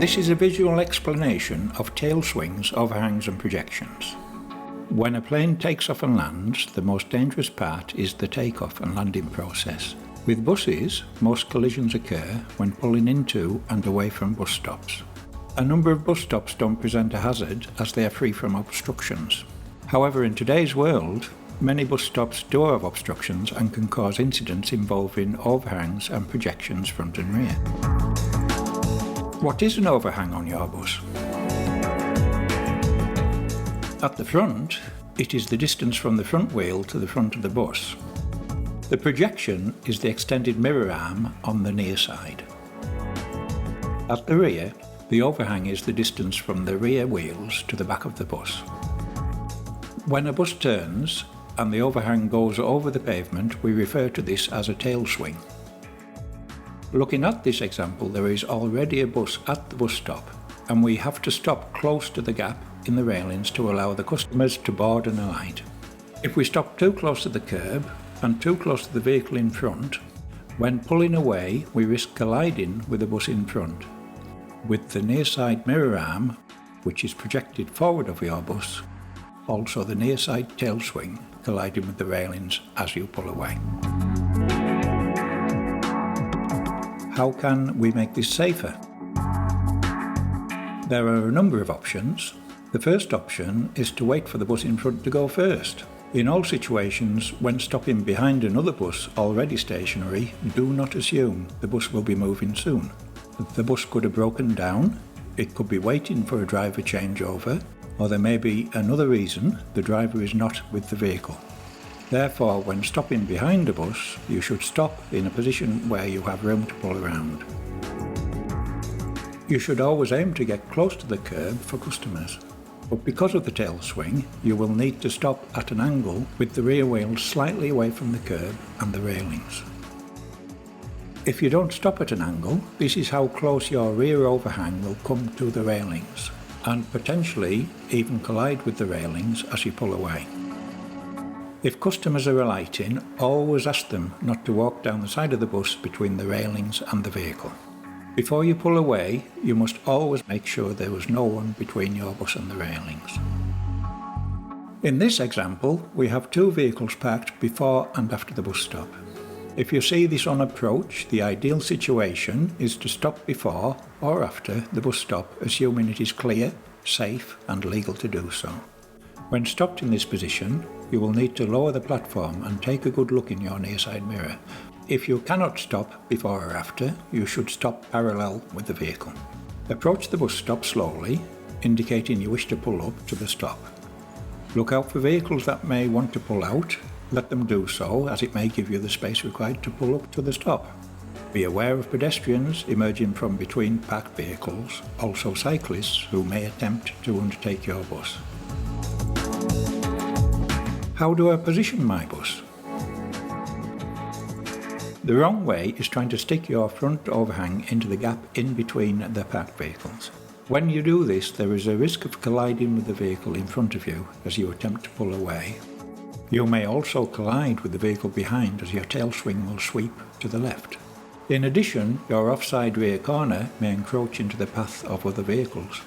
This is a visual explanation of tail swings, overhangs and projections. When a plane takes off and lands, the most dangerous part is the takeoff and landing process. With buses, most collisions occur when pulling into and away from bus stops. A number of bus stops don't present a hazard as they are free from obstructions. However, in today's world, many bus stops do have obstructions and can cause incidents involving overhangs and projections front and rear. What is an overhang on your bus? At the front, it is the distance from the front wheel to the front of the bus. The projection is the extended mirror arm on the near side. At the rear, the overhang is the distance from the rear wheels to the back of the bus. When a bus turns and the overhang goes over the pavement, we refer to this as a tail swing. Looking at this example, there is already a bus at the bus stop, and we have to stop close to the gap in the railings to allow the customers to board and alight. If we stop too close to the curb and too close to the vehicle in front, when pulling away we risk colliding with the bus in front, with the near side mirror arm, which is projected forward of your bus, also the near side tail swing colliding with the railings as you pull away. How can we make this safer? There are a number of options. The first option is to wait for the bus in front to go first. In all situations, when stopping behind another bus already stationary, do not assume the bus will be moving soon. The bus could have broken down, it could be waiting for a driver changeover, or there may be another reason the driver is not with the vehicle. Therefore, when stopping behind a bus, you should stop in a position where you have room to pull around. You should always aim to get close to the curb for customers, but because of the tail swing, you will need to stop at an angle with the rear wheels slightly away from the curb and the railings. If you don't stop at an angle, this is how close your rear overhang will come to the railings, and potentially even collide with the railings as you pull away. If customers are alighting, always ask them not to walk down the side of the bus between the railings and the vehicle. Before you pull away, you must always make sure there was no one between your bus and the railings. In this example, we have two vehicles parked before and after the bus stop. If you see this on approach, the ideal situation is to stop before or after the bus stop, assuming it is clear, safe and legal to do so. When stopped in this position, you will need to lower the platform and take a good look in your near side mirror. If you cannot stop before or after, you should stop parallel with the vehicle. Approach the bus stop slowly, indicating you wish to pull up to the stop. Look out for vehicles that may want to pull out. Let them do so, as it may give you the space required to pull up to the stop. Be aware of pedestrians emerging from between parked vehicles, also cyclists who may attempt to undertake your bus. How do I position my bus? The wrong way is trying to stick your front overhang into the gap in between the parked vehicles. When you do this, there is a risk of colliding with the vehicle in front of you as you attempt to pull away. You may also collide with the vehicle behind as your tail swing will sweep to the left. In addition, your offside rear corner may encroach into the path of other vehicles.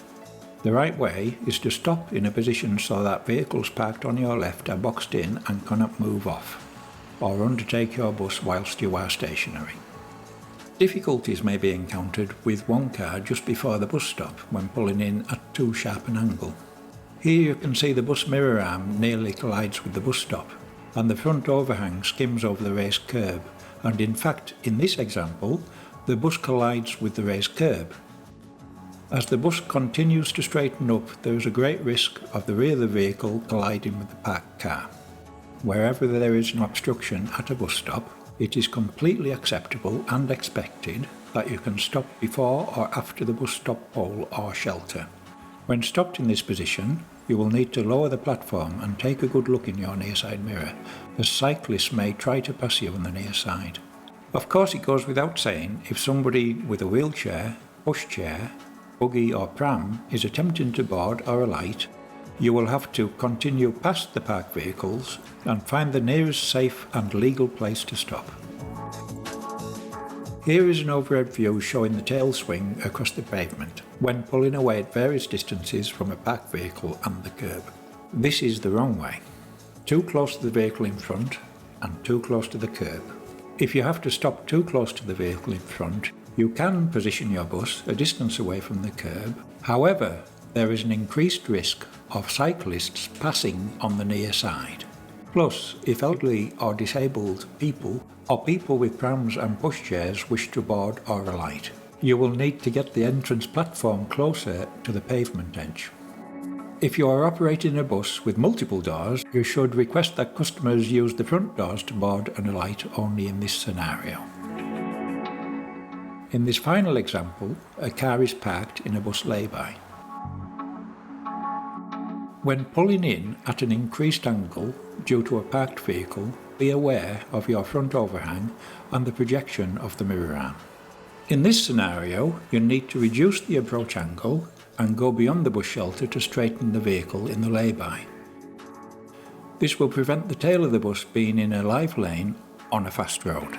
The right way is to stop in a position so that vehicles parked on your left are boxed in and cannot move off, or undertake your bus whilst you are stationary. Difficulties may be encountered with one car just before the bus stop when pulling in at too sharp an angle. Here you can see the bus mirror arm nearly collides with the bus stop, and the front overhang skims over the raised curb, and in fact, in this example, the bus collides with the raised curb. As the bus continues to straighten up, there is a great risk of the rear of the vehicle colliding with the parked car. Wherever there is an obstruction at a bus stop, it is completely acceptable and expected that you can stop before or after the bus stop pole or shelter. When stopped in this position, you will need to lower the platform and take a good look in your near side mirror, as cyclists may try to pass you on the near side. Of course, it goes without saying, if somebody with a wheelchair, pushchair, buggy or pram is attempting to board or alight, you will have to continue past the parked vehicles and find the nearest safe and legal place to stop. Here is an overhead view showing the tail swing across the pavement. when pulling away at various distances from a parked vehicle and the curb. This is the wrong way. Too close to the vehicle in front and too close to the curb. If you have to stop too close to the vehicle in front, you can position your bus a distance away from the curb. However, there is an increased risk of cyclists passing on the near side. Plus, if elderly or disabled people or people with prams and pushchairs wish to board or alight, you will need to get the entrance platform closer to the pavement edge. If you are operating a bus with multiple doors, you should request that customers use the front doors to board and alight only in this scenario. In this final example, a car is parked in a bus lay-by. When pulling in at an increased angle due to a parked vehicle, be aware of your front overhang and the projection of the mirror arm. In this scenario, you need to reduce the approach angle and go beyond the bus shelter to straighten the vehicle in the lay-by. This will prevent the tail of the bus being in a live lane on a fast road.